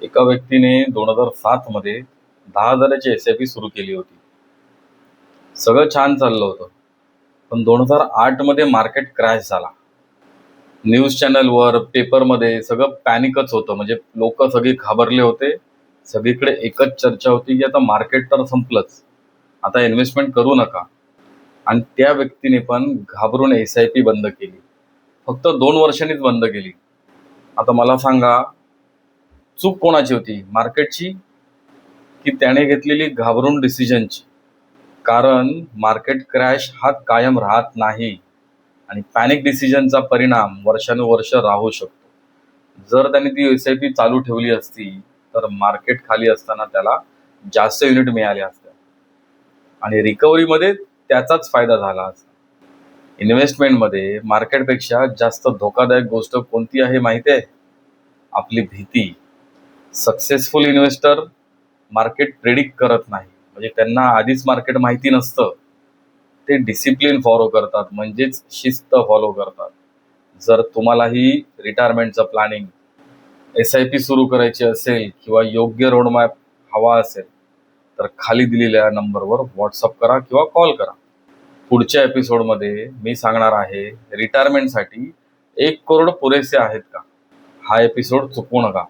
एका व्यक्तीने 2007 मध्ये 10,000ची SIP सुरू केली होती. सगळं छान चाललं होतं. पण 2008 मध्ये मार्केट क्रॅश झाला. न्यूज चॅनलवर, पेपरमध्ये सगळं पॅनिकच होतं. म्हणजे लोक सगळे घाबरले होते. सगळीकडे एकच चर्चा होती की आता मार्केट तर संपलंच. आता इन्व्हेस्टमेंट करू नका. आणि त्या व्यक्तीने पण घाबरून SIP बंद केली. फक्त 2 वर्षांनीच बंद केली. आता मला सांगा, चूक कोणाची होती? मार्केटची की त्याने घेतलेली घाबरून डिसिजनची? कारण मार्केट क्रॅश हा कायम राहत नाही आणि पॅनिक डिसिजनचा परिणाम वर्षानुवर्ष राहू शकतो. जर त्याने ती SIP चालू ठेवली असती तर मार्केट खाली असताना त्याला जास्त युनिट मिळाले असते आणि रिकव्हरीमध्ये त्याचाच फायदा झाला असता. इन्व्हेस्टमेंटमध्ये मार्केटपेक्षा जास्त धोकादायक गोष्ट कोणती आहे माहिती आहे? आपली भीती. सक्सेसफुल इन्व्हेस्टर मार्केट प्रेडिक्ट करत नाही. म्हणजे त्यांना आधीच मार्केट माहिती नसतं. ते डिसिप्लिन फॉलो करतात, म्हणजेच शिस्त फॉलो करतात. जर तुम्हालाही रिटायरमेंटचं प्लॅनिंग, SIP सुरू करायची असेल किंवा योग्य रोडमॅप हवा असेल तर खाली दिलेल्या नंबरवर व्हॉट्सअप करा किंवा कॉल करा. पुढच्या एपिसोडमध्ये मी सांगणार आहे रिटायरमेंटसाठी 1 करोड पुरेसे आहेत का? हा एपिसोड चुकवू नका.